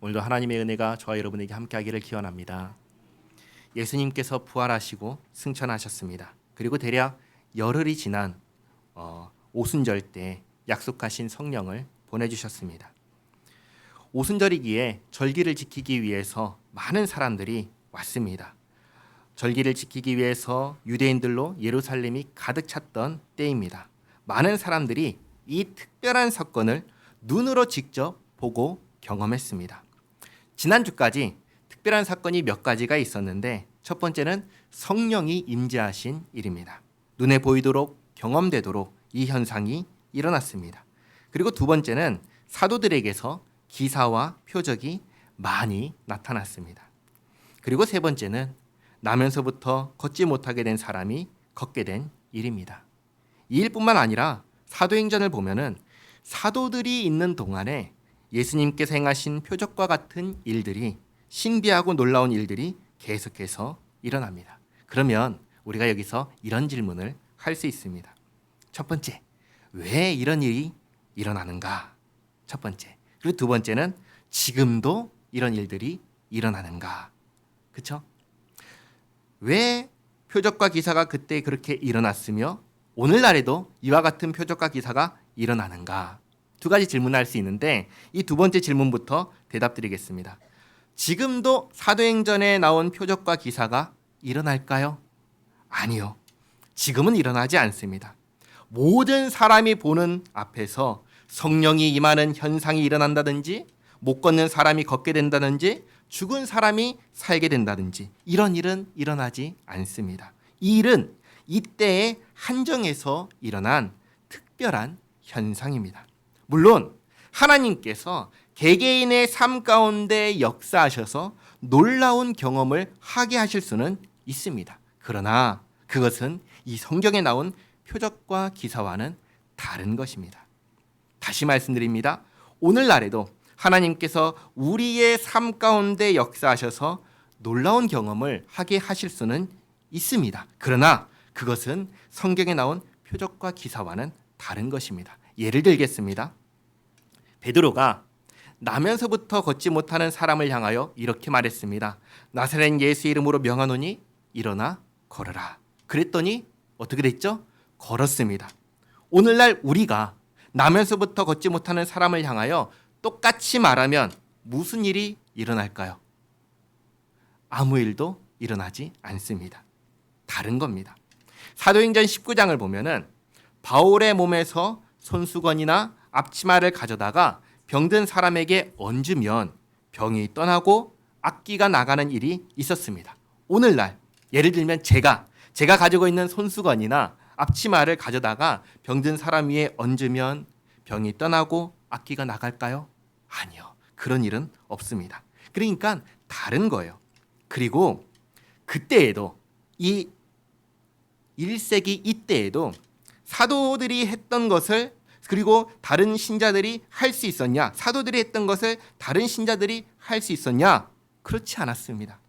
오늘도 하나님의 은혜가 저와 여러분에게 함께하기를 기원합니다. 예수님께서 부활하시고 승천하셨습니다. 그리고 대략 열흘이 지난 오순절 때 약속하신 성령을 보내주셨습니다. 오순절이기에 절기를 지키기 위해서 많은 사람들이 왔습니다. 절기를 지키기 위해서 유대인들로 예루살렘이 가득 찼던 때입니다. 많은 사람들이 이 특별한 사건을 눈으로 직접 보고 경험했습니다. 지난주까지 특별한 사건이 몇 가지가 있었는데 첫 번째는 성령이 임재하신 일입니다. 눈에 보이도록 경험되도록 이 현상이 일어났습니다. 그리고 두 번째는 사도들에게서 기사와 표적이 많이 나타났습니다. 그리고 세 번째는 나면서부터 걷지 못하게 된 사람이 걷게 된 일입니다. 이 일뿐만 아니라 사도행전을 보면은 사도들이 있는 동안에 예수님께서 행하신 표적과 같은 일들이, 신비하고 놀라운 일들이 계속해서 일어납니다. 그러면 우리가 여기서 이런 질문을 할 수 있습니다. 첫 번째, 왜 이런 일이 일어나는가? 첫 번째. 그리고 두 번째는 지금도 이런 일들이 일어나는가? 그렇죠? 왜 표적과 기사가 그때 그렇게 일어났으며 오늘날에도 이와 같은 표적과 기사가 일어나는가? 두 가지 질문할 수 있는데 이 두 번째 질문부터 대답드리겠습니다. 지금도 사도행전에 나온 표적과 기사가 일어날까요? 아니요. 지금은 일어나지 않습니다. 모든 사람이 보는 앞에서 성령이 임하는 현상이 일어난다든지, 못 걷는 사람이 걷게 된다든지, 죽은 사람이 살게 된다든지 이런 일은 일어나지 않습니다. 이 일은 이때에 한정해서 일어난 특별한 현상입니다. 물론 하나님께서 개개인의 삶 가운데 역사하셔서 놀라운 경험을 하게 하실 수는 있습니다. 그러나 그것은 이 성경에 나온 표적과 기사와는 다른 것입니다. 다시 말씀드립니다. 오늘날에도 하나님께서 우리의 삶 가운데 역사하셔서 놀라운 경험을 하게 하실 수는 있습니다. 그러나 그것은 성경에 나온 표적과 기사와는 다른 것입니다. 예를 들겠습니다. 베드로가 나면서부터 걷지 못하는 사람을 향하여 이렇게 말했습니다. 나사렛 예수 이름으로 명하노니 일어나 걸어라. 그랬더니 어떻게 됐죠? 걸었습니다. 오늘날 우리가 나면서부터 걷지 못하는 사람을 향하여 똑같이 말하면 무슨 일이 일어날까요? 아무 일도 일어나지 않습니다. 다른 겁니다. 사도행전 19장을 보면은 바울의 몸에서 손수건이나 앞치마를 가져다가 병든 사람에게 얹으면 병이 떠나고 악귀가 나가는 일이 있었습니다. 오늘날 예를 들면 제가 가지고 있는 손수건이나 앞치마를 가져다가 병든 사람 위에 얹으면 병이 떠나고 악귀가 나갈까요? 아니요. 그런 일은 없습니다. 그러니까 다른 거예요. 그리고 그때에도 이 1세기 이때에도 사도들이 했던 것을 그리고 다른 신자들이 할 수 있었냐? 사도들이 했던 것을 다른 신자들이 할 수 있었냐? 그렇지 않았습니다.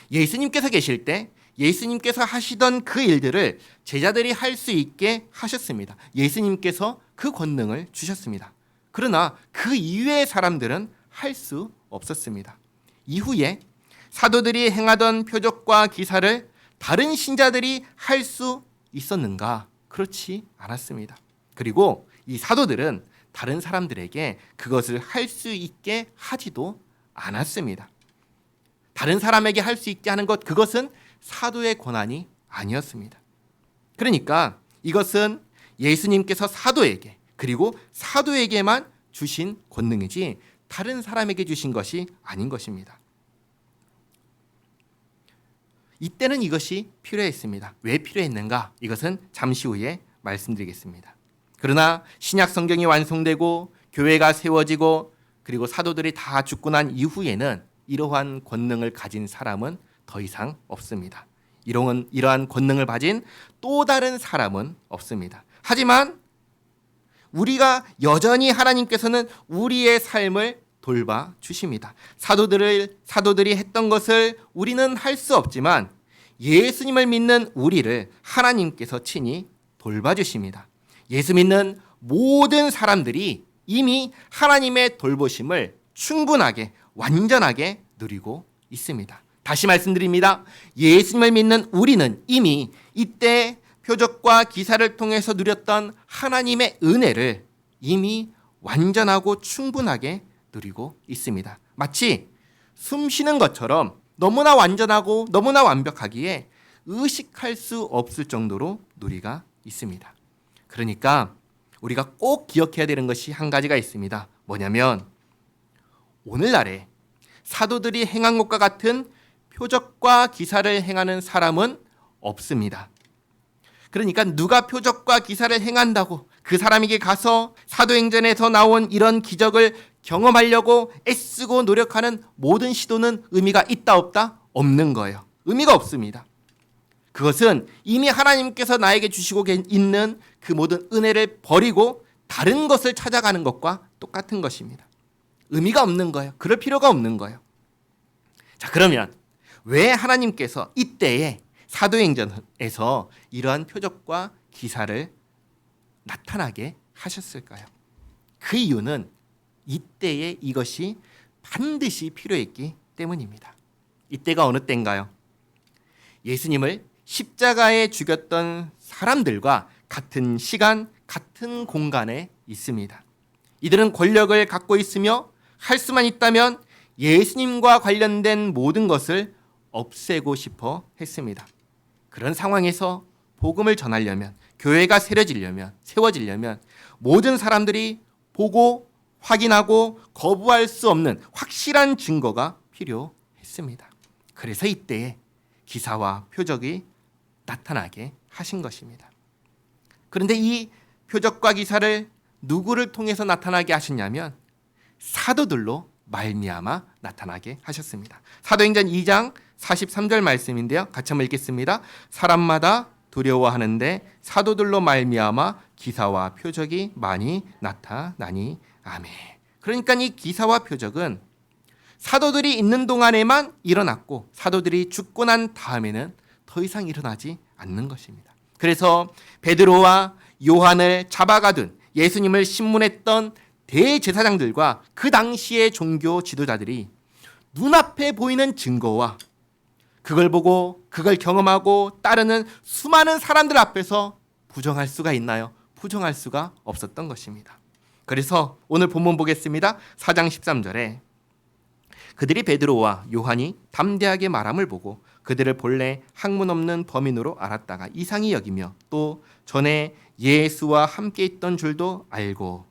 예수님께서 계실 때 예수님께서 하시던 그 일들을 제자들이 할 수 있게 하셨습니다. 예수님께서 그 권능을 주셨습니다. 그러나 그 이외의 사람들은 할 수 없었습니다. 이후에 사도들이 행하던 표적과 기사를 다른 신자들이 할 수 있었는가? 그렇지 않았습니다. 그리고 이 사도들은 다른 사람들에게 그것을 할 수 있게 하지도 않았습니다. 다른 사람에게 할 수 있게 하는 것, 그것은 사도의 권한이 아니었습니다. 그러니까 이것은 예수님께서 사도에게 그리고 사도에게만 주신 권능이지 다른 사람에게 주신 것이 아닌 것입니다. 이때는 이것이 필요했습니다. 왜 필요했는가? 이것은 잠시 후에 말씀드리겠습니다. 그러나 신약 성경이 완성되고 교회가 세워지고 그리고 사도들이 다 죽고 난 이후에는 이러한 권능을 가진 사람은 더 이상 없습니다. 이러한 권능을 가진 또 다른 사람은 없습니다. 하지만 우리가 여전히 하나님께서는 우리의 삶을 돌봐 주십니다. 사도들이 했던 것을 우리는 할 수 없지만 예수님을 믿는 우리를 하나님께서 친히 돌봐 주십니다. 예수 믿는 모든 사람들이 이미 하나님의 돌보심을 충분하게 완전하게 누리고 있습니다. 다시 말씀드립니다. 예수님을 믿는 우리는 이미 이때 표적과 기사를 통해서 누렸던 하나님의 은혜를 이미 완전하고 충분하게 누리고 있습니다. 마치 숨 쉬는 것처럼 너무나 완전하고 너무나 완벽하기에 의식할 수 없을 정도로 누리가 있습니다. 그러니까 우리가 꼭 기억해야 되는 것이 한 가지가 있습니다. 뭐냐면 오늘날에 사도들이 행한 것과 같은 표적과 기사를 행하는 사람은 없습니다. 그러니까 누가 표적과 기사를 행한다고 그 사람에게 가서 사도행전에서 나온 이런 기적을 경험하려고 애쓰고 노력하는 모든 시도는 의미가 있다 없다? 없는 거예요. 의미가 없습니다. 그것은 이미 하나님께서 나에게 주시고 있는 그 모든 은혜를 버리고 다른 것을 찾아가는 것과 똑같은 것입니다. 의미가 없는 거예요. 그럴 필요가 없는 거예요. 자, 그러면 왜 하나님께서 이때에 사도행전에서 이러한 표적과 기사를 나타나게 하셨을까요? 그 이유는 이때에 이것이 반드시 필요했기 때문입니다. 이때가 어느 때인가요? 예수님을 십자가에 죽였던 사람들과 같은 시간, 같은 공간에 있습니다. 이들은 권력을 갖고 있으며 할 수만 있다면 예수님과 관련된 모든 것을 없애고 싶어 했습니다. 그런 상황에서 복음을 전하려면, 교회가 세워지려면 모든 사람들이 보고 확인하고 거부할 수 없는 확실한 증거가 필요했습니다. 그래서 이때에 기사와 표적이 나타나게 하신 것입니다. 그런데 이 표적과 기사를 누구를 통해서 나타나게 하셨냐면 사도들로 말미암아 나타나게 하셨습니다. 사도행전 2장 43절 말씀인데요. 같이 한번 읽겠습니다. 사람마다 두려워하는데 사도들로 말미암아 기사와 표적이 많이 나타나니 아멘. 그러니까 이 기사와 표적은 사도들이 있는 동안에만 일어났고 사도들이 죽고 난 다음에는 더 이상 일어나지 않는 것입니다. 그래서 베드로와 요한을 잡아가둔 예수님을 신문했던 대제사장들과 그 당시의 종교 지도자들이 눈앞에 보이는 증거와 그걸 보고 그걸 경험하고 따르는 수많은 사람들 앞에서 부정할 수가 있나요? 부정할 수가 없었던 것입니다. 그래서 오늘 본문 보겠습니다. 4장 13절에 그들이 베드로와 요한이 담대하게 말함을 보고 그들을 본래 학문 없는 범인으로 알았다가 이상히 여기며 또 전에 예수와 함께 있던 줄도 알고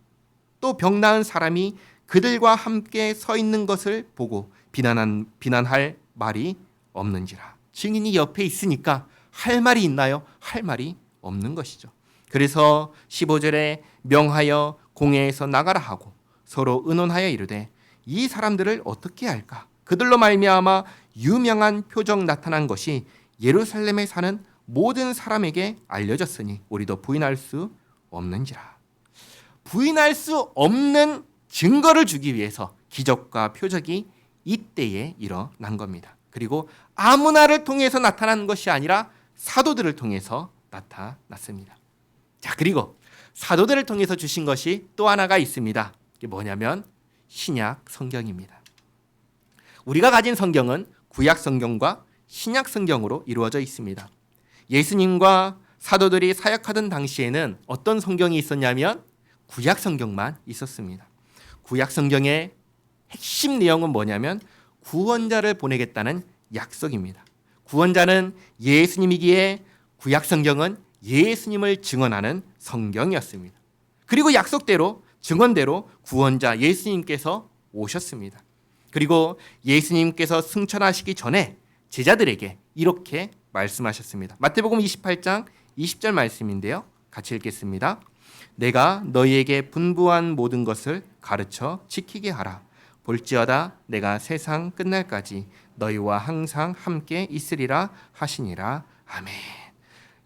또 병 나은 사람이 그들과 함께 서 있는 것을 보고 비난할 말이 없는지라. 증인이 옆에 있으니까 할 말이 있나요? 할 말이 없는 것이죠. 그래서 15절에 명하여 공회에서 나가라 하고 서로 의논하여 이르되 이 사람들을 어떻게 할까? 그들로 말미암아 유명한 표적 나타난 것이 예루살렘에 사는 모든 사람에게 알려졌으니 우리도 부인할 수 없는지라. 부인할 수 없는 증거를 주기 위해서 기적과 표적이 이때에 일어난 겁니다. 그리고 아무나를 통해서 나타난 것이 아니라 사도들을 통해서 나타났습니다. 자, 그리고 사도들을 통해서 주신 것이 또 하나가 있습니다. 이게 뭐냐면 신약 성경입니다. 우리가 가진 성경은 구약 성경과 신약 성경으로 이루어져 있습니다. 예수님과 사도들이 사역하던 당시에는 어떤 성경이 있었냐면 구약 성경만 있었습니다. 구약 성경의 핵심 내용은 뭐냐면 구원자를 보내겠다는 약속입니다. 구원자는 예수님이기에 구약 성경은 예수님을 증언하는 성경이었습니다. 그리고 약속대로 증언대로 구원자 예수님께서 오셨습니다. 그리고 예수님께서 승천하시기 전에 제자들에게 이렇게 말씀하셨습니다. 마태복음 28장 20절 말씀인데요. 같이 읽겠습니다. 내가 너희에게 분부한 모든 것을 가르쳐 지키게 하라. 볼지어다 내가 세상 끝날까지 너희와 항상 함께 있으리라 하시니라. 아멘.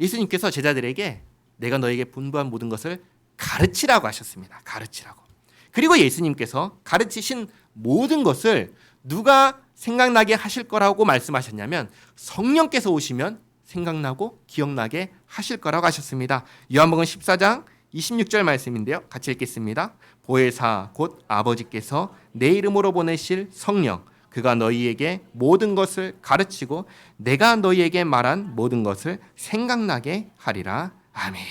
예수님께서 제자들에게 내가 너희에게 분부한 모든 것을 가르치라고 하셨습니다. 가르치라고. 그리고 예수님께서 가르치신 모든 것을 누가 생각나게 하실 거라고 말씀하셨냐면 성령께서 오시면 생각나고 기억나게 하실 거라고 하셨습니다. 요한복음 14장 26절 말씀인데요. 같이 읽겠습니다. 보혜사 곧 아버지께서 내 이름으로 보내실 성령 그가 너희에게 모든 것을 가르치고 내가 너희에게 말한 모든 것을 생각나게 하리라. 아멘.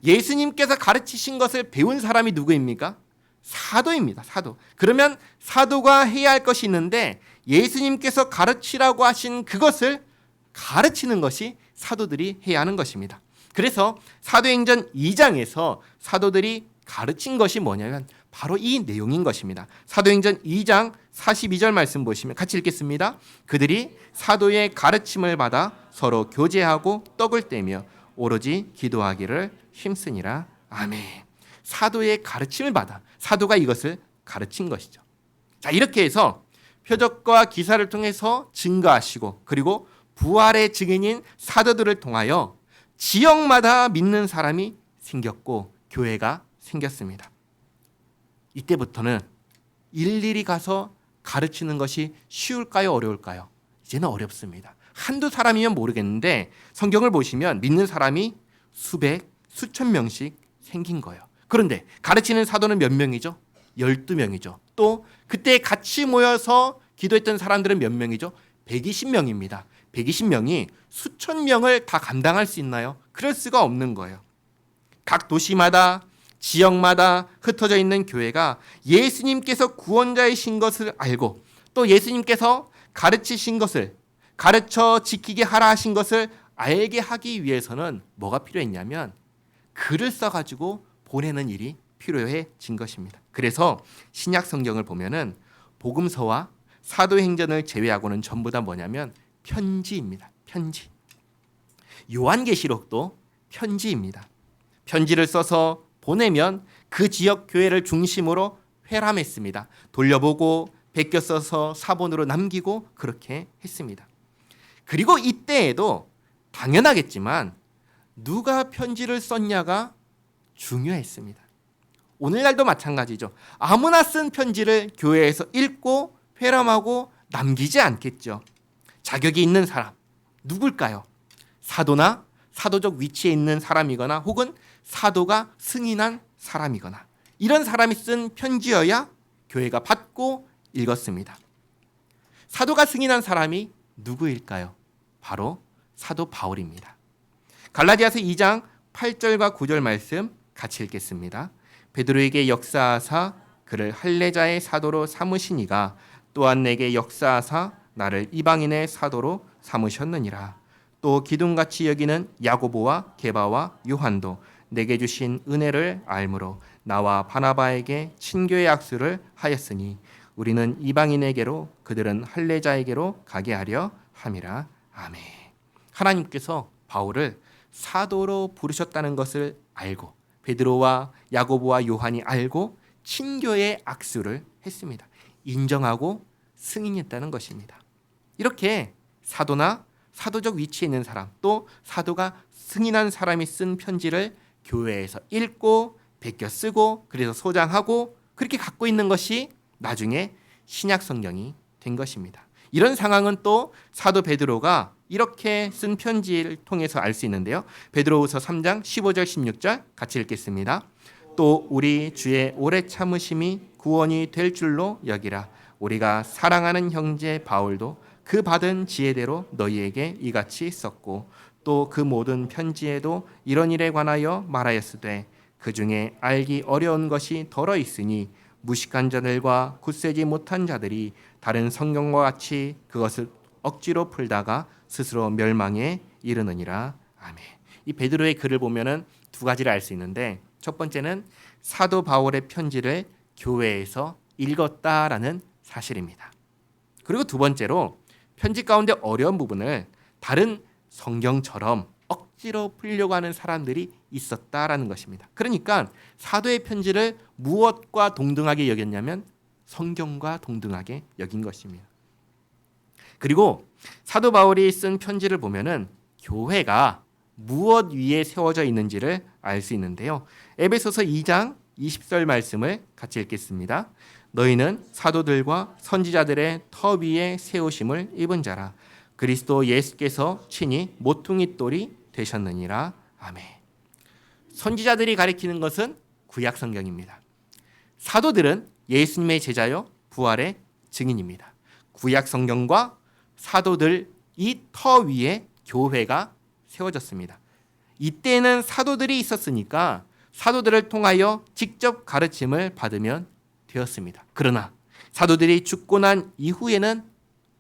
예수님께서 가르치신 것을 배운 사람이 누구입니까? 사도입니다. 사도. 그러면 사도가 해야 할 것이 있는데 예수님께서 가르치라고 하신 그것을 가르치는 것이 사도들이 해야 하는 것입니다. 그래서 사도행전 2장에서 사도들이 가르친 것이 뭐냐면 바로 이 내용인 것입니다. 사도행전 2장 42절 말씀 보시면 같이 읽겠습니다. 그들이 사도의 가르침을 받아 서로 교제하고 떡을 떼며 오로지 기도하기를 힘쓰니라. 아멘. 사도의 가르침을 받아 사도가 이것을 가르친 것이죠. 자, 이렇게 해서 표적과 기사를 통해서 증거하시고 그리고 부활의 증인인 사도들을 통하여 지역마다 믿는 사람이 생겼고 교회가 생겼습니다. 이때부터는 일일이 가서 가르치는 것이 쉬울까요? 어려울까요? 이제는 어렵습니다. 한두 사람이면 모르겠는데 성경을 보시면 믿는 사람이 수백, 수천 명씩 생긴 거예요. 그런데 가르치는 사도는 몇 명이죠? 12명이죠. 또 그때 같이 모여서 기도했던 사람들은 몇 명이죠? 120명입니다. 120명이 수천 명을 다 감당할 수 있나요? 그럴 수가 없는 거예요. 각 도시마다 지역마다 흩어져 있는 교회가 예수님께서 구원자이신 것을 알고 또 예수님께서 가르치신 것을 가르쳐 지키게 하라 하신 것을 알게 하기 위해서는 뭐가 필요했냐면 글을 써가지고 보내는 일이 필요해진 것입니다. 그래서 신약 성경을 보면은 복음서와 사도행전을 제외하고는 전부 다 뭐냐면 편지입니다. 편지. 요한계시록도 편지입니다. 편지를 써서 보내면 그 지역 교회를 중심으로 회람했습니다. 돌려보고 베껴 써서 사본으로 남기고 그렇게 했습니다. 그리고 이때에도 당연하겠지만 누가 편지를 썼냐가 중요했습니다. 오늘날도 마찬가지죠. 아무나 쓴 편지를 교회에서 읽고 회람하고 남기지 않겠죠. 자격이 있는 사람 누굴까요? 사도나 사도적 위치에 있는 사람이거나 혹은 사도가 승인한 사람이거나 이런 사람이 쓴 편지여야 교회가 받고 읽었습니다. 사도가 승인한 사람이 누구일까요? 바로 사도 바울입니다. 갈라디아서 2장 8절과 9절 말씀 같이 읽겠습니다. 베드로에게 역사하사 그를 할례자의 사도로 삼으시니가 또한 내게 역사하사 나를 이방인의 사도로 삼으셨느니라. 또 기둥같이 여기는 야고보와 게바와 요한도 내게 주신 은혜를 알므로 나와 바나바에게 친교의 악수를 하였으니 우리는 이방인에게로 그들은 할례자에게로 가게 하려 함이라. 아멘. 하나님께서 바울을 사도로 부르셨다는 것을 알고 베드로와 야고보와 요한이 알고 친교의 악수를 했습니다. 인정하고 승인했다는 것입니다. 이렇게 사도나 사도적 위치에 있는 사람 또 사도가 승인한 사람이 쓴 편지를 교회에서 읽고 베껴 쓰고 그래서 소장하고 그렇게 갖고 있는 것이 나중에 신약 성경이 된 것입니다. 이런 상황은 또 사도 베드로가 이렇게 쓴 편지를 통해서 알 수 있는데요. 베드로후서 3장 15절 16절 같이 읽겠습니다. 또 우리 주의 오래 참으심이 구원이 될 줄로 여기라. 우리가 사랑하는 형제 바울도 그 받은 지혜대로 너희에게 이같이 썼고 또 그 모든 편지에도 이런 일에 관하여 말하였으되 그 중에 알기 어려운 것이 덜어 있으니 무식한 자들과 굳세지 못한 자들이 다른 성경과 같이 그것을 억지로 풀다가 스스로 멸망에 이르느니라. 아멘. 이 베드로의 글을 보면은 두 가지를 알 수 있는데 첫 번째는 사도 바울의 편지를 교회에서 읽었다라는 사실입니다. 그리고 두 번째로 편지 가운데 어려운 부분을 다른 성경처럼 억지로 풀려고 하는 사람들이 있었다라는 것입니다. 그러니까 사도의 편지를 무엇과 동등하게 여겼냐면 성경과 동등하게 여긴 것입니다. 그리고 사도 바울이 쓴 편지를 보면은 교회가 무엇 위에 세워져 있는지를 알 수 있는데요. 에베소서 2장 20절 말씀을 같이 읽겠습니다. 너희는 사도들과 선지자들의 터 위에 세우심을 입은 자라. 그리스도 예수께서 친히 모퉁이 돌이 되셨느니라. 아멘. 선지자들이 가리키는 것은 구약 성경입니다. 사도들은 예수님의 제자요 부활의 증인입니다. 구약 성경과 사도들 이 터 위에 교회가 세워졌습니다. 이때는 사도들이 있었으니까 사도들을 통하여 직접 가르침을 받으면 되었습니다. 그러나 사도들이 죽고 난 이후에는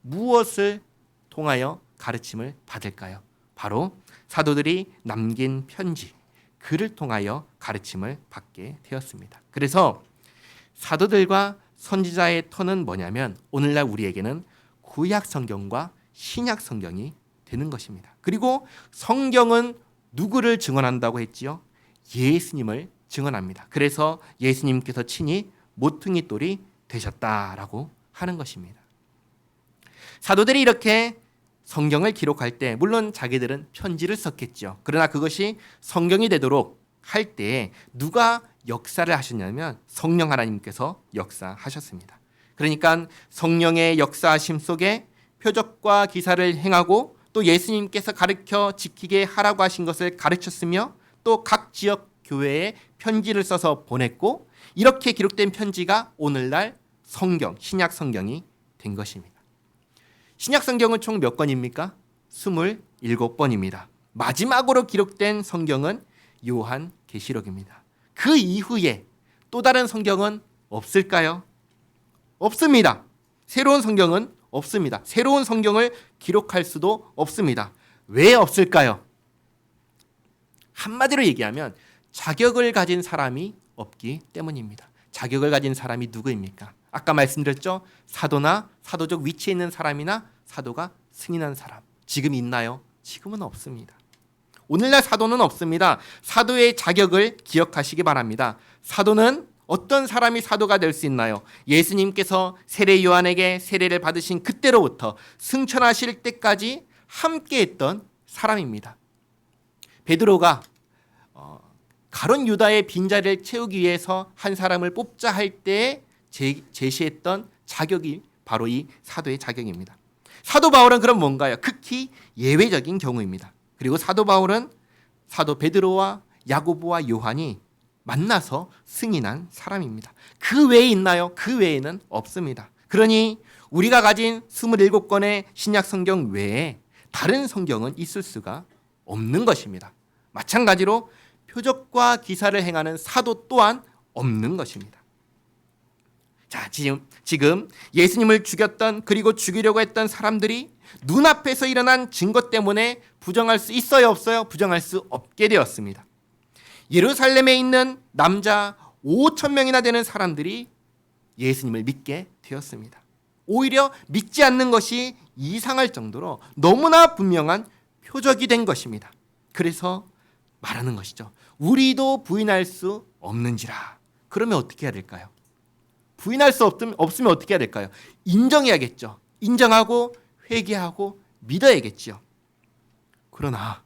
무엇을 통하여 가르침을 받을까요? 바로 사도들이 남긴 편지, 글을 통하여 가르침을 받게 되었습니다. 그래서 사도들과 선지자의 터는 뭐냐면 오늘날 우리에게는 구약 성경과 신약 성경이 되는 것입니다. 그리고 성경은 누구를 증언한다고 했지요? 예수님을 증언합니다. 그래서 예수님께서 친히 모퉁이 돌이 되셨다라고 하는 것입니다. 사도들이 이렇게 성경을 기록할 때 물론 자기들은 편지를 썼겠죠. 그러나 그것이 성경이 되도록 할 때 누가 역사를 하셨냐면 성령 하나님께서 역사하셨습니다. 그러니까 성령의 역사하심 속에 표적과 기사를 행하고 또 예수님께서 가르쳐 지키게 하라고 하신 것을 가르쳤으며 또 각 지역 교회에 편지를 써서 보냈고 이렇게 기록된 편지가 오늘날 성경, 신약 성경이 된 것입니다. 신약 성경은 총 몇 권입니까? 27권입니다. 마지막으로 기록된 성경은 요한계시록입니다. 그 이후에 또 다른 성경은 없을까요? 없습니다. 새로운 성경은 없습니다. 새로운 성경을 기록할 수도 없습니다. 왜 없을까요? 한마디로 얘기하면 자격을 가진 사람이 없기 때문입니다. 자격을 가진 사람이 누구입니까? 아까 말씀드렸죠? 사도나 사도적 위치에 있는 사람이나 사도가 승인한 사람. 지금 있나요? 지금은 없습니다. 오늘날 사도는 없습니다. 사도의 자격을 기억하시기 바랍니다. 사도는 어떤 사람이 사도가 될 수 있나요? 예수님께서 세례 요한에게 세례를 받으신 그때로부터 승천하실 때까지 함께했던 사람입니다. 베드로가 가룟 유다의 빈자리를 채우기 위해서 한 사람을 뽑자 할 때 제시했던 자격이 바로 이 사도의 자격입니다. 사도 바울은 그럼 뭔가요? 극히 예외적인 경우입니다. 그리고 사도 바울은 사도 베드로와 야고보와 요한이 만나서 승인한 사람입니다. 그 외에 있나요? 그 외에는 없습니다. 그러니 우리가 가진 27권의 신약 성경 외에 다른 성경은 있을 수가 없는 것입니다. 마찬가지로 표적과 기사를 행하는 사도 또한 없는 것입니다. 자, 지금 예수님을 죽였던 그리고 죽이려고 했던 사람들이 눈앞에서 일어난 증거 때문에 부정할 수 있어요, 없어요? 부정할 수 없게 되었습니다. 예루살렘에 있는 남자 5,000명이나 되는 사람들이 예수님을 믿게 되었습니다. 오히려 믿지 않는 것이 이상할 정도로 너무나 분명한 표적이 된 것입니다. 그래서 말하는 것이죠. 우리도 부인할 수 없는지라. 그러면 어떻게 해야 될까요? 부인할 수 없으면 어떻게 해야 될까요? 인정해야겠죠. 인정하고 회개하고 믿어야겠죠. 그러나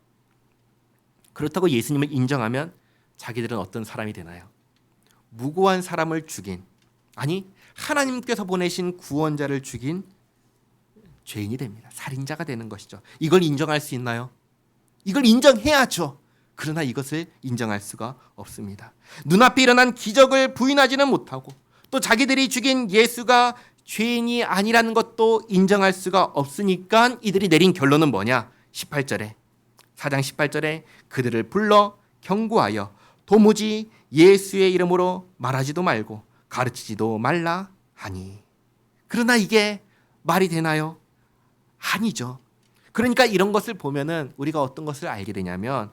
그렇다고 예수님을 인정하면 자기들은 어떤 사람이 되나요? 무고한 사람을 죽인, 아니 하나님께서 보내신 구원자를 죽인 죄인이 됩니다. 살인자가 되는 것이죠. 이걸 인정할 수 있나요? 이걸 인정해야죠. 그러나 이것을 인정할 수가 없습니다. 눈앞에 일어난 기적을 부인하지는 못하고 또 자기들이 죽인 예수가 죄인이 아니라는 것도 인정할 수가 없으니까 이들이 내린 결론은 뭐냐? 18절에 4장 18절에 그들을 불러 경고하여 도무지 예수의 이름으로 말하지도 말고 가르치지도 말라 하니. 그러나 이게 말이 되나요? 아니죠. 그러니까 이런 것을 보면은 우리가 어떤 것을 알게 되냐면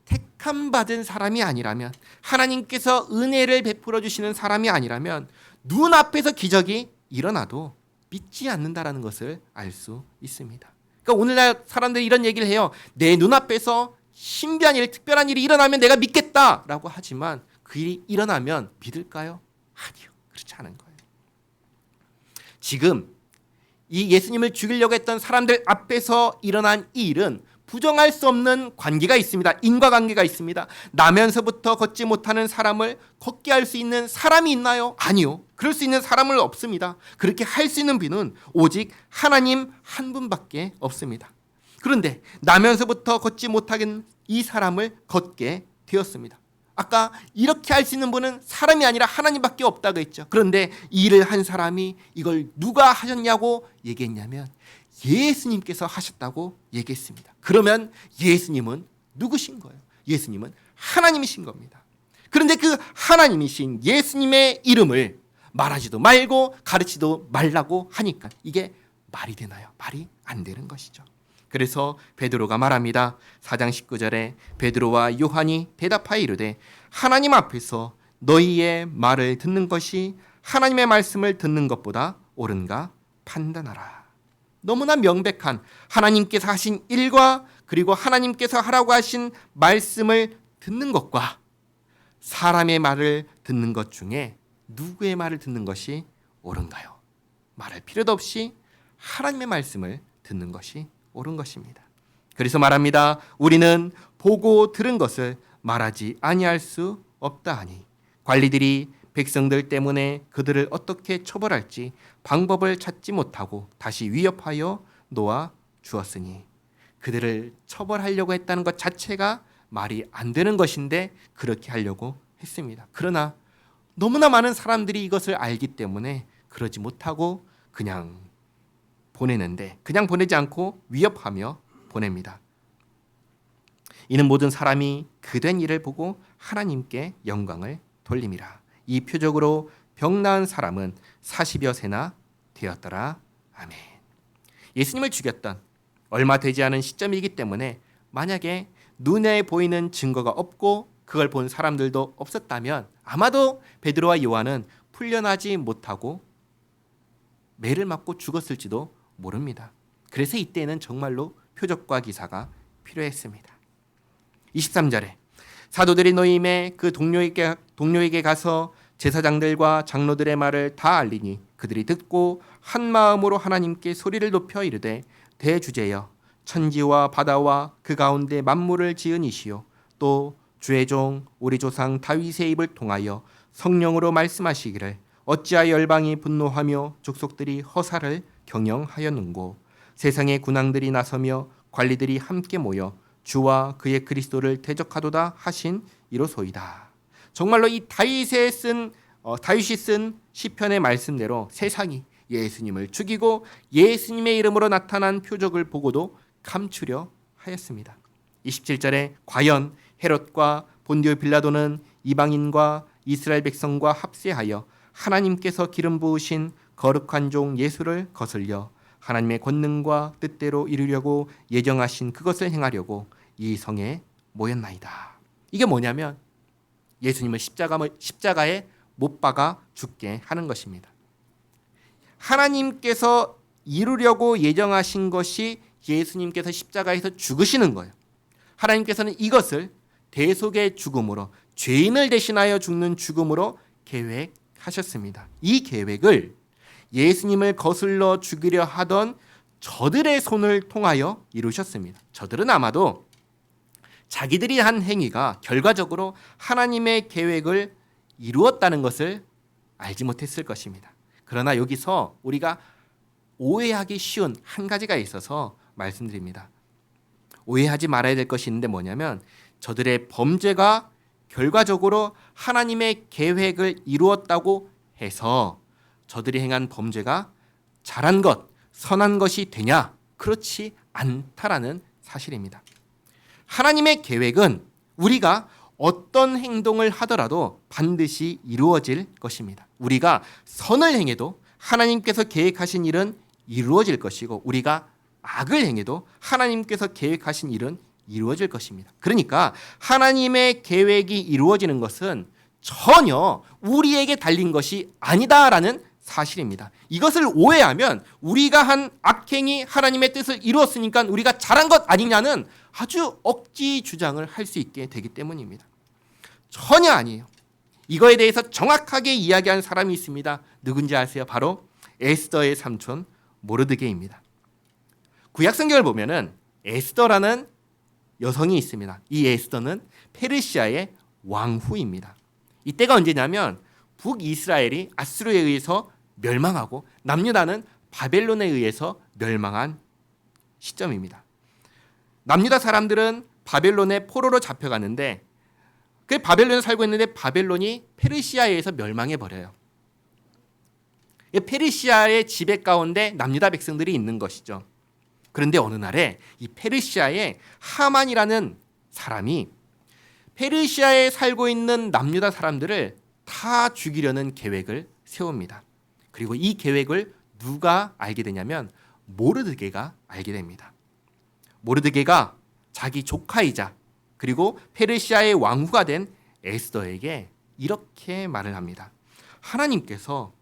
택함 받은 사람이 아니라면 하나님께서 은혜를 베풀어 주시는 사람이 아니라면 눈앞에서 기적이 일어나도 믿지 않는다라는 것을 알 수 있습니다. 그러니까 오늘날 사람들이 이런 얘기를 해요. 내 눈앞에서 신비한 일, 특별한 일이 일어나면 내가 믿겠다라고 하지만 그 일이 일어나면 믿을까요? 아니요. 그렇지 않은 거예요. 지금 이 예수님을 죽이려고 했던 사람들 앞에서 일어난 이 일은 부정할 수 없는 관계가 있습니다. 인과관계가 있습니다. 나면서부터 걷지 못하는 사람을 걷게 할 수 있는 사람이 있나요? 아니요. 그럴 수 있는 사람은 없습니다. 그렇게 할 수 있는 분은 오직 하나님 한 분밖에 없습니다. 그런데 나면서부터 걷지 못하는 이 사람을 걷게 되었습니다. 아까 이렇게 할 수 있는 분은 사람이 아니라 하나님밖에 없다고 했죠. 그런데 이 일을 한 사람이 이걸 누가 하셨냐고 얘기했냐면 예수님께서 하셨다고 얘기했습니다. 그러면 예수님은 누구신 거예요? 예수님은 하나님이신 겁니다. 그런데 그 하나님이신 예수님의 이름을 말하지도 말고 가르치도 말라고 하니까 이게 말이 되나요? 말이 안 되는 것이죠. 그래서 베드로가 말합니다. 4장 19절에 베드로와 요한이 대답하여 이르되 하나님 앞에서 너희의 말을 듣는 것이 하나님의 말씀을 듣는 것보다 옳은가 판단하라. 너무나 명백한 하나님께서 하신 일과 그리고 하나님께서 하라고 하신 말씀을 듣는 것과 사람의 말을 듣는 것 중에 누구의 말을 듣는 것이 옳은가요? 말할 필요도 없이 하나님의 말씀을 듣는 것이 옳은 것입니다. 그래서 말합니다. 우리는 보고 들은 것을 말하지 아니할 수 없다 하니 관리들이 백성들 때문에 그들을 어떻게 처벌할지 방법을 찾지 못하고 다시 위협하여 놓아 주었으니 그들을 처벌하려고 했다는 것 자체가 말이 안 되는 것인데 그렇게 하려고 했습니다. 그러나 너무나 많은 사람들이 이것을 알기 때문에 그러지 못하고 그냥 보내는데 그냥 보내지 않고 위협하며 보냅니다. 이는 모든 사람이 그된 일을 보고 하나님께 영광을 돌림이라. 이 표적으로 병 나은 사람은 40여 세나 되었더라. 아멘. 예수님을 죽였던 얼마 되지 않은 시점이기 때문에 만약에 눈에 보이는 증거가 없고 그걸 본 사람들도 없었다면 아마도 베드로와 요한은 풀려나지 못하고 매를 맞고 죽었을지도 모릅니다. 그래서 이때는 정말로 표적과 기사가 필요했습니다. 23절에 사도들이 노임에 그 동료에게 가서 제사장들과 장로들의 말을 다 알리니 그들이 듣고 한 마음으로 하나님께 소리를 높여 이르되 대주제여 천지와 바다와 그 가운데 만물을 지은 이시요 또 주의 종 우리 조상 다윗의 입을 통하여 성령으로 말씀하시기를 어찌하여 열방이 분노하며 족속들이 허사를 경영하였는고 세상의 군왕들이 나서며 관리들이 함께 모여 주와 그의 그리스도를 대적하도다 하신 이로소이다. 정말로 이 다윗이 쓴 시편의 말씀대로 세상이 예수님을 죽이고 예수님의 이름으로 나타난 표적을 보고도 감추려 하였습니다. 27절에 과연 헤롯과 본디오 빌라도는 이방인과 이스라엘 백성과 합세하여 하나님께서 기름 부으신 거룩한 종 예수를 거슬려 하나님의 권능과 뜻대로 이루려고 예정하신 그것을 행하려고 이 성에 모였나이다. 이게 뭐냐면 예수님을 십자가에 못 박아 죽게 하는 것입니다. 하나님께서 이루려고 예정하신 것이 예수님께서 십자가에서 죽으시는 거예요. 하나님께서는 이것을 대속의 죽음으로 죄인을 대신하여 죽는 죽음으로 계획하셨습니다. 이 계획을 예수님을 거슬러 죽이려 하던 저들의 손을 통하여 이루셨습니다. 저들은 아마도 자기들이 한 행위가 결과적으로 하나님의 계획을 이루었다는 것을 알지 못했을 것입니다. 그러나 여기서 우리가 오해하기 쉬운 한 가지가 있어서 말씀드립니다. 오해하지 말아야 될 것이 있는데 뭐냐면 저들의 범죄가 결과적으로 하나님의 계획을 이루었다고 해서 저들이 행한 범죄가 잘한 것, 선한 것이 되냐? 그렇지 않다라는 사실입니다. 하나님의 계획은 우리가 어떤 행동을 하더라도 반드시 이루어질 것입니다. 우리가 선을 행해도 하나님께서 계획하신 일은 이루어질 것이고 우리가 악을 행해도 하나님께서 계획하신 일은 이루어질 것입니다. 그러니까 하나님의 계획이 이루어지는 것은 전혀 우리에게 달린 것이 아니다라는 사실입니다. 이것을 오해하면 우리가 한 악행이 하나님의 뜻을 이루었으니까 우리가 잘한 것 아니냐는 아주 억지 주장을 할 수 있게 되기 때문입니다. 전혀 아니에요. 이거에 대해서 정확하게 이야기한 사람이 있습니다. 누군지 아세요? 바로 에스더의 삼촌 모르드게입니다. 구약성경을 보면은 에스더라는 여성이 있습니다. 이 에스더는 페르시아의 왕후입니다. 이때가 언제냐면 북이스라엘이 아수르에 의해서 멸망하고 남유다는 바벨론에 의해서 멸망한 시점입니다. 남유다 사람들은 바벨론의 포로로 잡혀가는데 그 바벨론에 살고 있는데 바벨론이 페르시아에 의해서 멸망해 버려요. 페르시아의 지배 가운데 남유다 백성들이 있는 것이죠. 그런데 어느 날에 이 페르시아의 하만이라는 사람이 페르시아에 살고 있는 남유다 사람들을 다 죽이려는 계획을 세웁니다. 그리고 이 계획을 누가 알게 되냐면 모르드게가 알게 됩니다. 모르드게가 자기 조카이자 그리고 페르시아의 왕후가 된 에스더에게 이렇게 말을 합니다. 하나님께서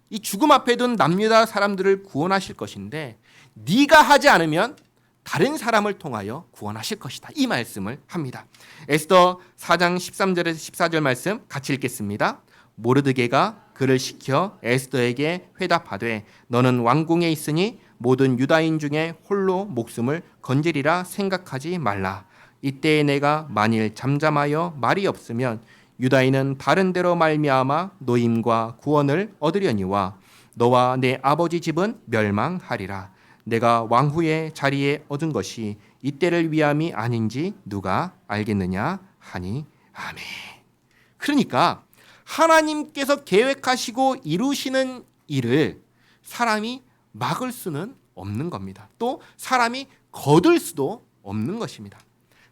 이 죽음 앞에 둔 남유다 사람들을 구원하실 것인데 네가 하지 않으면 다른 사람을 통하여 구원하실 것이다. 이 말씀을 합니다. 에스더 4장 13절에서 14절 말씀 같이 읽겠습니다. 모르드게가 그를 시켜 에스더에게 회답하되 너는 왕궁에 있으니 모든 유다인 중에 홀로 목숨을 건지리라 생각하지 말라. 이때에 내가 만일 잠잠하여 말이 없으면 유다인은 바른 대로 말미암아 노임과 구원을 얻으려니와 너와 내 아버지 집은 멸망하리라. 내가 왕후의 자리에 얻은 것이 이때를 위함이 아닌지 누가 알겠느냐 하니 아멘. 그러니까 하나님께서 계획하시고 이루시는 일을 사람이 막을 수는 없는 겁니다. 또 사람이 거둘 수도 없는 것입니다.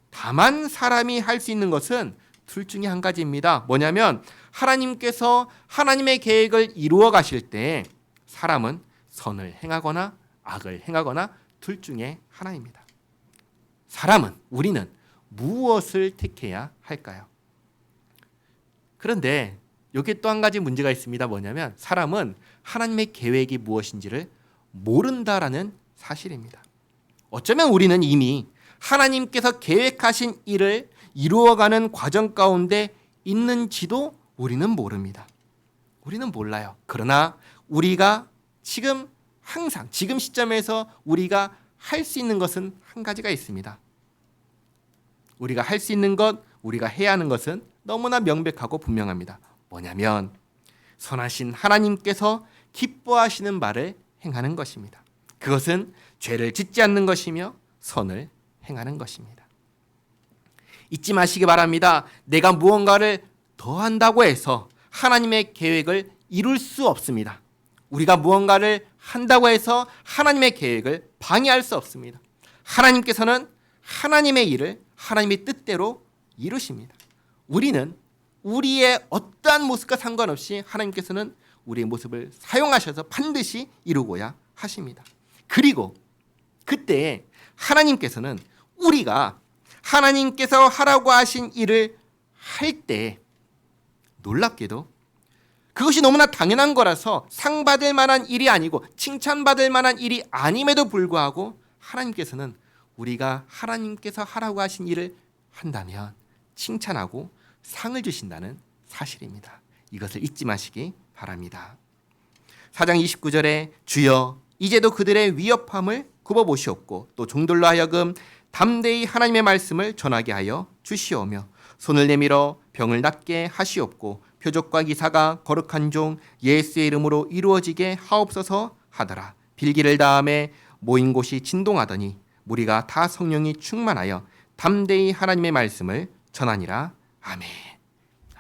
다만 사람이 할 수 있는 것은 둘 중에 한 가지입니다. 뭐냐면 하나님께서 하나님의 계획을 이루어 가실 때 사람은 선을 행하거나 악을 행하거나 둘 중에 하나입니다. 사람은 우리는 무엇을 택해야 할까요? 그런데 여기 또 한 가지 문제가 있습니다. 뭐냐면 사람은 하나님의 계획이 무엇인지를 모른다라는 사실입니다. 어쩌면 우리는 이미 하나님께서 계획하신 일을 이루어가는 과정 가운데 있는지도 우리는 모릅니다. 우리는 몰라요. 그러나 우리가 지금 시점에서 우리가 할 수 있는 것은 한 가지가 있습니다. 우리가 할 수 있는 것, 우리가 해야 하는 것은 너무나 명백하고 분명합니다. 뭐냐면 선하신 하나님께서 기뻐하시는 바를 행하는 것입니다. 그것은 죄를 짓지 않는 것이며 선을 행하는 것입니다. 잊지 마시기 바랍니다. 내가 무언가를 더 한다고 해서 하나님의 계획을 이룰 수 없습니다. 우리가 무언가를 한다고 해서 하나님의 계획을 방해할 수 없습니다. 하나님께서는 하나님의 일을 하나님의 뜻대로 이루십니다. 우리는 우리의 어떠한 모습과 상관없이 하나님께서는 우리의 모습을 사용하셔서 반드시 이루고야 하십니다. 그리고 그때 하나님께서는 우리가 하나님께서 하라고 하신 일을 할 때 놀랍게도 그것이 너무나 당연한 거라서 상받을 만한 일이 아니고 칭찬받을 만한 일이 아님에도 불구하고 하나님께서는 우리가 하나님께서 하라고 하신 일을 한다면 칭찬하고 상을 주신다는 사실입니다. 이것을 잊지 마시기 바랍니다. 4장 29절에 주여 이제도 그들의 위협함을 굽어보시옵고 또 종들로 하여금 담대히 하나님의 말씀을 전하게 하여 주시오며 손을 내밀어 병을 낫게 하시옵고 표적과 기사가 거룩한 종 예수의 이름으로 이루어지게 하옵소서 하더라. 빌기를 다음에 모인 곳이 진동하더니 무리가 다 성령이 충만하여 담대히 하나님의 말씀을 전하니라. 아멘.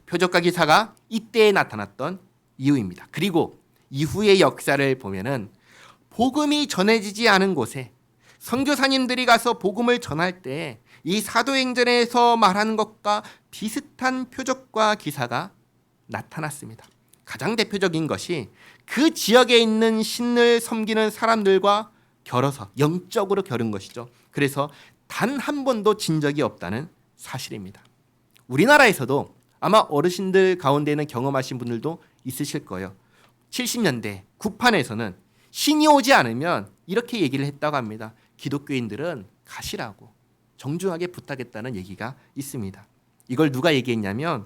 표적과 기사가 이때에 나타났던 이유입니다. 그리고 이후의 역사를 보면은 복음이 전해지지 않은 곳에 선교사님들이 가서 복음을 전할 때 이 사도행전에서 말하는 것과 비슷한 표적과 기사가 나타났습니다. 가장 대표적인 것이 그 지역에 있는 신을 섬기는 사람들과 결어서 영적으로 겨룬 것이죠. 그래서 단 한 번도 진 적이 없다는 사실입니다. 우리나라에서도 아마 어르신들 가운데는 경험하신 분들도 있으실 거예요. 70년대 구판에서는 신이 오지 않으면 이렇게 얘기를 했다고 합니다. 기독교인들은 가시라고 정중하게 부탁했다는 얘기가 있습니다. 이걸 누가 얘기했냐면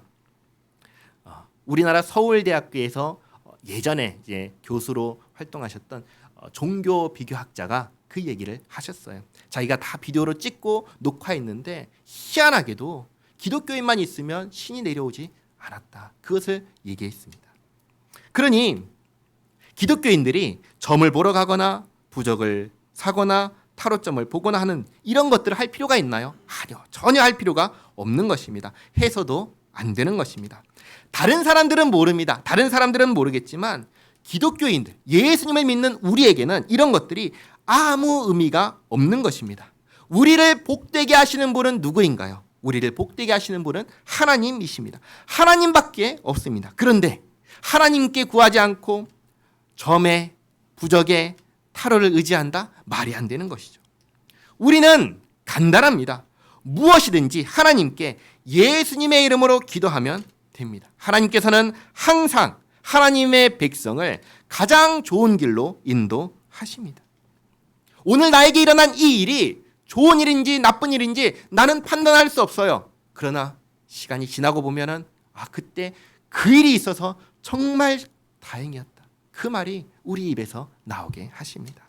우리나라 서울대학교에서 예전에 이제 교수로 활동하셨던 종교 비교학자가 그 얘기를 하셨어요. 자기가 다 비디오로 찍고 녹화했는데 희한하게도 기독교인만 있으면 신이 내려오지 않았다. 그것을 얘기했습니다. 그러니 기독교인들이 점을 보러 가거나 부적을 사거나 타로점을 보거나 하는 이런 것들을 할 필요가 있나요? 아니요. 전혀 할 필요가 없는 것입니다. 해서도 안 되는 것입니다. 다른 사람들은 모릅니다. 다른 사람들은 모르겠지만 기독교인들, 예수님을 믿는 우리에게는 이런 것들이 아무 의미가 없는 것입니다. 우리를 복되게 하시는 분은 누구인가요? 우리를 복되게 하시는 분은 하나님이십니다. 하나님밖에 없습니다. 그런데 하나님께 구하지 않고 점에, 부적에, 타로를 의지한다? 말이 안 되는 것이죠. 우리는 간단합니다. 무엇이든지 하나님께 예수님의 이름으로 기도하면 됩니다. 하나님께서는 항상 하나님의 백성을 가장 좋은 길로 인도하십니다. 오늘 나에게 일어난 이 일이 좋은 일인지 나쁜 일인지 나는 판단할 수 없어요. 그러나 시간이 지나고 보면은 그때 그 일이 있어서 정말 다행이었다. 그 말이 우리 입에서 나오게 하십니다.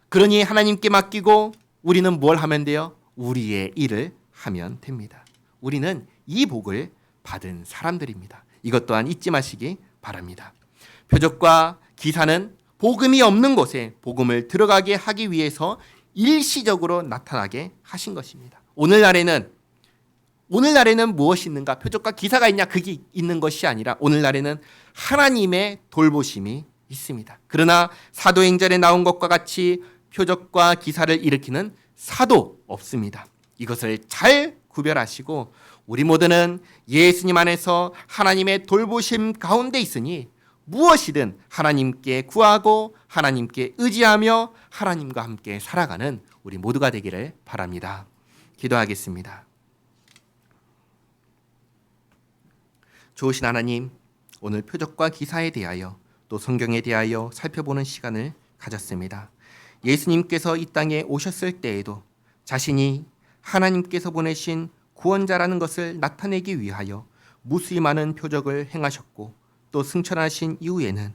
그러니 하나님께 맡기고 우리는 뭘 하면 돼요? 우리의 일을 하면 됩니다. 우리는 이 복을 받은 사람들입니다. 이것 또한 잊지 마시기 바랍니다. 표적과 기사는 복음이 없는 곳에 복음을 들어가게 하기 위해서 일시적으로 나타나게 하신 것입니다. 오늘날에는 무엇이 있는가? 표적과 기사가 있냐? 그게 있는 것이 아니라 오늘날에는 하나님의 돌보심이 있습니다. 그러나 사도행전에 나온 것과 같이 표적과 기사를 일으키는 사도 없습니다. 이것을 잘 구별하시고 우리 모두는 예수님 안에서 하나님의 돌보심 가운데 있으니 무엇이든 하나님께 구하고 하나님께 의지하며 하나님과 함께 살아가는 우리 모두가 되기를 바랍니다. 기도하겠습니다. 좋으신 하나님, 오늘 표적과 기사에 대하여 또 성경에 대하여 살펴보는 시간을 가졌습니다. 예수님께서 이 땅에 오셨을 때에도 자신이 하나님께서 보내신 구원자라는 것을 나타내기 위하여 무수히 많은 표적을 행하셨고 또 승천하신 이후에는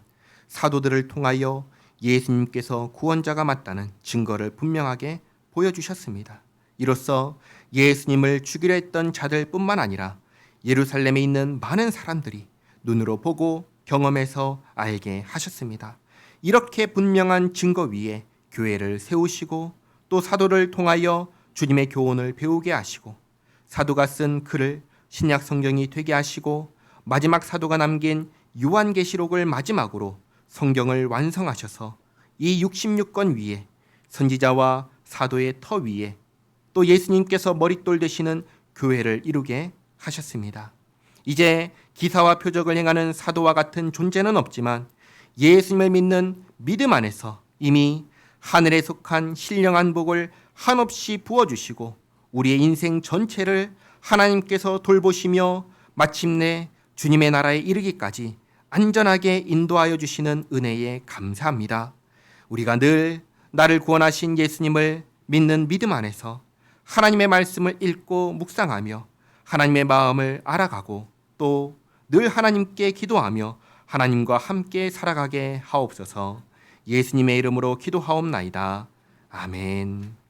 사도들을 통하여 예수님께서 구원자가 맞다는 증거를 분명하게 보여주셨습니다. 이로써 예수님을 죽이려 했던 자들뿐만 아니라 예루살렘에 있는 많은 사람들이 눈으로 보고 경험해서 알게 하셨습니다. 이렇게 분명한 증거 위에 교회를 세우시고 또 사도를 통하여 주님의 교훈을 배우게 하시고 사도가 쓴 글을 신약 성경이 되게 하시고 마지막 사도가 남긴 요한계시록을 마지막으로 성경을 완성하셔서 이 66권 위에 선지자와 사도의 터 위에 또 예수님께서 머릿돌 되시는 교회를 이루게 하셨습니다. 이제 기사와 표적을 행하는 사도와 같은 존재는 없지만 예수님을 믿는 믿음 안에서 이미 하늘에 속한 신령한 복을 한없이 부어주시고 우리의 인생 전체를 하나님께서 돌보시며 마침내 주님의 나라에 이르기까지 안전하게 인도하여 주시는 은혜에 감사합니다. 우리가 늘 나를 구원하신 예수님을 믿는 믿음 안에서 하나님의 말씀을 읽고 묵상하며 하나님의 마음을 알아가고 또 늘 하나님께 기도하며 하나님과 함께 살아가게 하옵소서. 예수님의 이름으로 기도하옵나이다. 아멘.